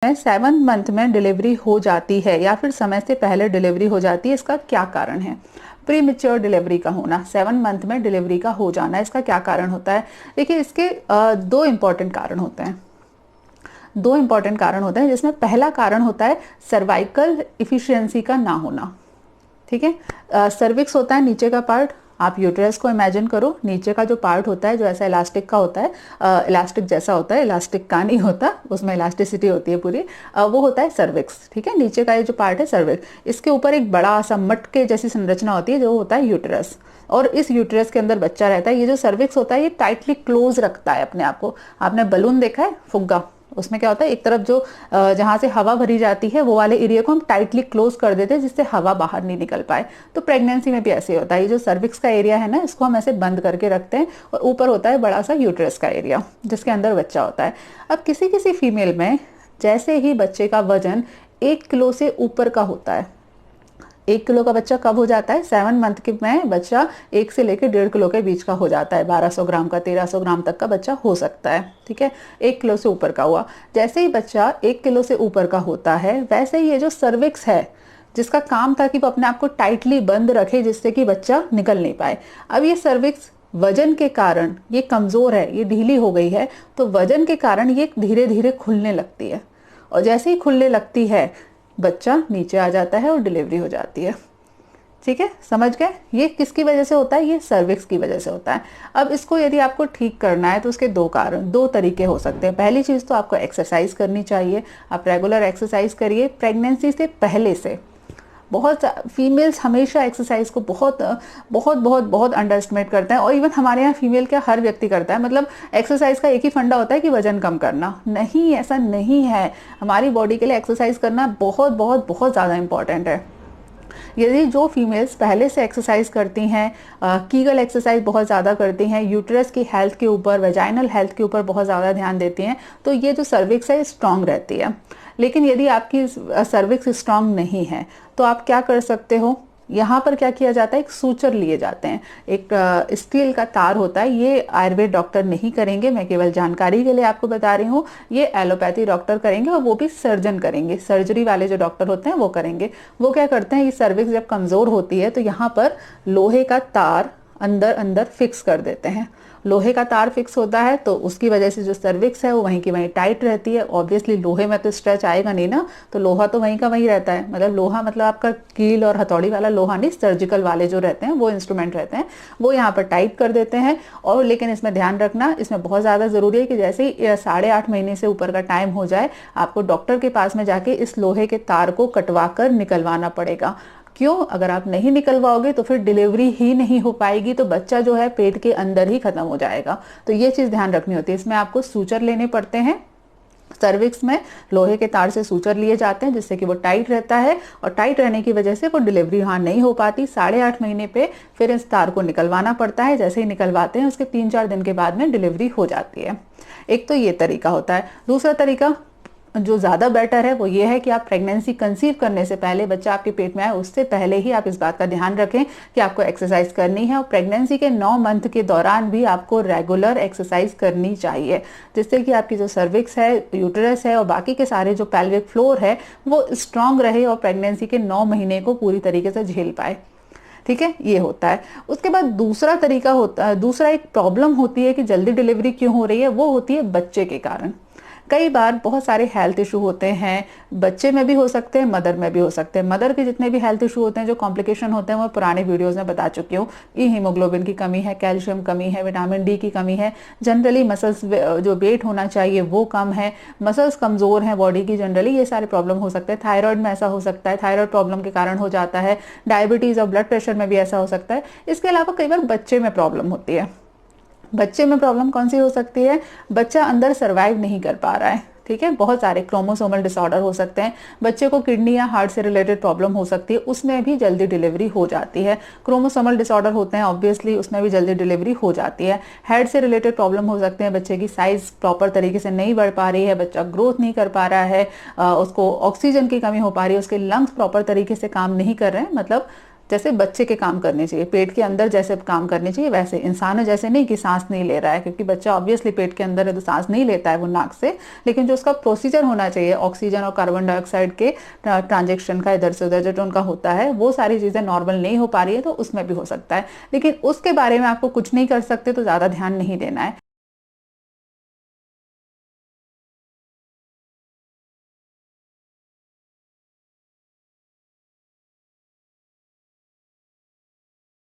7 month में delivery हो जाती है या फिर समय से पहले डिलीवरी हो जाती है, इसका क्या कारण है? प्री मेच्योर डिलीवरी का होना, 7 मंथ में डिलीवरी का हो जाना, इसका क्या कारण होता है? देखिए, इसके दो इम्पॉर्टेंट कारण होते हैं। जिसमें पहला कारण होता है सर्वाइकल इफिशियंसी का ना होना। ठीक है, सर्विक्स होता है नीचे का पार्ट। आप यूट्रस को इमेजिन करो, नीचे का जो पार्ट होता है जो ऐसा इलास्टिक का होता है, इलास्टिक जैसा होता है, इलास्टिक का नहीं होता, उसमें इलास्टिसिटी होती है पूरी, वो होता है सर्विक्स। ठीक है, नीचे का ये जो पार्ट है सर्विक्स, इसके ऊपर एक बड़ा सा मटके जैसी संरचना होती है जो होता है यूट्रस, और इस यूट्रस के अंदर बच्चा रहता है। ये जो सर्विक्स होता है ये टाइटली क्लोज रखता है अपने आप को। आपने बलून देखा है, फुग्गा, उसमें क्या होता है, एक तरफ जो जहां से हवा भरी जाती है वो वाले एरिया को हम टाइटली क्लोज कर देते हैं जिससे हवा बाहर नहीं निकल पाए। तो प्रेगनेंसी में भी ऐसे होता है, ये जो सर्विक्स का एरिया है ना, इसको हम ऐसे बंद करके रखते हैं, और ऊपर होता है बड़ा सा यूट्रस का एरिया जिसके अंदर बच्चा होता है। अब किसी किसी फीमेल में जैसे ही बच्चे का वजन 1 किलो से ऊपर का होता है, 1 किलो का बच्चा कब हो जाता है? 7 मंथ के में बच्चा 1 से लेकर 1.5 किलो के बीच का हो जाता है। 1200 ग्राम का, 1300 ग्राम तक का बच्चा हो सकता है। ठीक है, 1 किलो से ऊपर का हुआ। जैसे ही बच्चा 1 किलो से ऊपर का होता है, वैसे ही ये जो सर्विक्स है जिसका काम था कि वो अपने आप को टाइटली बंद रखे जिससे कि बच्चा निकल नहीं पाए, अब ये सर्विक्स वजन के कारण ये कमजोर है, ये ढीली हो गई है, तो वजन के कारण ये धीरे धीरे खुलने लगती है, और जैसे ही खुलने लगती है बच्चा नीचे आ जाता है और डिलीवरी हो जाती है। ठीक है, समझ गए? ये किसकी वजह से होता है? ये सर्विक्स की वजह से होता है। अब इसको यदि आपको ठीक करना है तो उसके दो तरीके हो सकते हैं। पहली चीज तो आपको एक्सरसाइज करनी चाहिए। आप रेगुलर एक्सरसाइज करिए प्रेगनेंसी से पहले से। बहुत फीमेल्स हमेशा एक्सरसाइज को बहुत बहुत बहुत बहुत अंडर एस्टिमेट करते हैं, और इवन हमारे यहाँ फीमेल क्या हर व्यक्ति करता है। मतलब एक्सरसाइज का एक ही फंडा होता है कि वजन कम करना। नहीं, ऐसा नहीं है। हमारी बॉडी के लिए एक्सरसाइज करना बहुत बहुत बहुत ज़्यादा इंपॉर्टेंट है। यदि जो फीमेल्स पहले से एक्सरसाइज करती हैं, कीगल एक्सरसाइज बहुत ज़्यादा करती हैं, यूट्रस की हेल्थ के ऊपर, वेजाइनल हेल्थ के ऊपर बहुत ज़्यादा ध्यान देती हैं, तो ये जो सर्विक्स है स्ट्रांग रहती है। लेकिन यदि आपकी सर्विक्स स्ट्रांग नहीं है तो आप क्या कर सकते हो? यहाँ पर क्या किया जाता है, एक सूचर लिए जाते हैं, एक स्टील का तार होता है। ये आयुर्वेद डॉक्टर नहीं करेंगे, मैं केवल जानकारी के लिए आपको बता रही हूँ। ये एलोपैथी डॉक्टर करेंगे, और वो भी सर्जन करेंगे, सर्जरी वाले जो डॉक्टर होते हैं वो करेंगे। वो क्या करते हैं, ये सर्विक्स जब कमजोर होती है तो यहाँ पर लोहे का तार अंदर अंदर फिक्स कर देते हैं। लोहे का तार फिक्स होता है तो उसकी वजह से जो सर्विक्स है वो वहीं की वहीं टाइट रहती है। ऑब्वियसली लोहे में तो स्ट्रेच आएगा नहीं ना, तो लोहा तो वहीं का वहीं रहता है। मतलब लोहा मतलब आपका कील और हथौड़ी वाला लोहा नहीं, सर्जिकल वाले जो रहते हैं वो इंस्ट्रूमेंट रहते हैं, वो यहाँ पर टाइट कर देते हैं। और लेकिन इसमें ध्यान रखना, इसमें बहुत ज़्यादा ज़रूरी है कि जैसे ही 8.5 महीने से ऊपर का टाइम हो जाए, आपको डॉक्टर के पास में जाके इस लोहे के तार को कटवा कर निकलवाना पड़ेगा। क्यों? अगर आप नहीं निकलवाओगे तो फिर डिलीवरी ही नहीं हो पाएगी, तो बच्चा जो है पेट के अंदर ही खत्म हो जाएगा। तो ये चीज ध्यान रखनी होती है। इसमें आपको सूचर लेने पड़ते हैं। सर्विक्स में लोहे के तार से सूचर लिए जाते हैं जिससे कि वो टाइट रहता है, और टाइट रहने की वजह से वो डिलीवरी वहां नहीं हो पाती। 8.5 महीने पे फिर इस तार को निकलवाना पड़ता है। जैसे ही निकलवाते हैं उसके 3-4 दिन के बाद में डिलीवरी हो जाती है। एक तो ये तरीका होता है। दूसरा तरीका जो ज़्यादा बेटर है वो ये है कि आप प्रेगनेंसी कंसीव करने से पहले, बच्चा आपके पेट में आए उससे पहले ही आप इस बात का ध्यान रखें कि आपको एक्सरसाइज करनी है। और प्रेगनेंसी के 9 मंथ के दौरान भी आपको रेगुलर एक्सरसाइज करनी चाहिए, जिससे कि आपकी जो सर्विक्स है, यूटेरस है और बाकी के सारे जो पेल्विक फ्लोर है वो स्ट्रांग रहे और प्रेगनेंसी के 9 महीने को पूरी तरीके से झेल पाए। ठीक है, ये होता है। उसके बाद दूसरा तरीका होता है, दूसरा एक प्रॉब्लम होती है कि जल्दी डिलीवरी क्यों हो रही है, वो होती है बच्चे के कारण। कई बार बहुत सारे हेल्थ इशू होते हैं, बच्चे में भी हो सकते हैं, मदर में भी हो सकते हैं। मदर के जितने भी हेल्थ इशू होते हैं, जो कॉम्प्लिकेशन होते हैं, वो पुराने वीडियोस में बता चुकी हूँ कि हीमोग्लोबिन की कमी है, कैल्शियम कमी है, विटामिन डी की कमी है, जनरली मसल्स जो वेट होना चाहिए वो कम है, मसल्स कमजोर हैं बॉडी की जनरली, ये सारे प्रॉब्लम हो सकते हैं। थायराइड में ऐसा हो सकता है, थायराइड प्रॉब्लम के कारण हो जाता है। डायबिटीज और ब्लड प्रेशर में भी ऐसा हो सकता है। इसके अलावा कई बार बच्चे में प्रॉब्लम होती है। बच्चे में प्रॉब्लम कौन सी हो सकती है? बच्चा अंदर सर्वाइव नहीं कर पा रहा है। ठीक है, बहुत सारे क्रोमोसोमल डिसऑर्डर हो सकते हैं। बच्चे को किडनी या हार्ट से रिलेटेड प्रॉब्लम हो सकती है, उसमें भी जल्दी डिलीवरी हो जाती है। क्रोमोसोमल डिसऑर्डर होते हैं ऑब्वियसली, उसमें भी जल्दी डिलीवरी हो जाती है। हेड से रिलेटेड प्रॉब्लम हो सकते हैं, बच्चे की साइज प्रॉपर तरीके से नहीं बढ़ पा रही है, बच्चा ग्रोथ नहीं कर पा रहा है, उसको ऑक्सीजन की कमी हो पा रही है, उसके लंग्स प्रॉपर तरीके से काम नहीं कर रहे हैं, मतलब जैसे बच्चे के काम करने चाहिए, पेट के अंदर जैसे काम करने चाहिए वैसे, इंसानों जैसे नहीं कि सांस नहीं ले रहा है, क्योंकि बच्चा ऑब्वियसली पेट के अंदर है तो सांस नहीं लेता है वो नाक से, लेकिन जो उसका प्रोसीजर होना चाहिए ऑक्सीजन और कार्बन डाइऑक्साइड के ट्रांजेक्शन का, इधर से उधर जो उनका होता है, वो सारी चीजें नॉर्मल नहीं हो पा रही है तो उसमें भी हो सकता है, लेकिन उसके बारे में आपको कुछ नहीं कर सकते तो ज्यादा ध्यान नहीं देना है।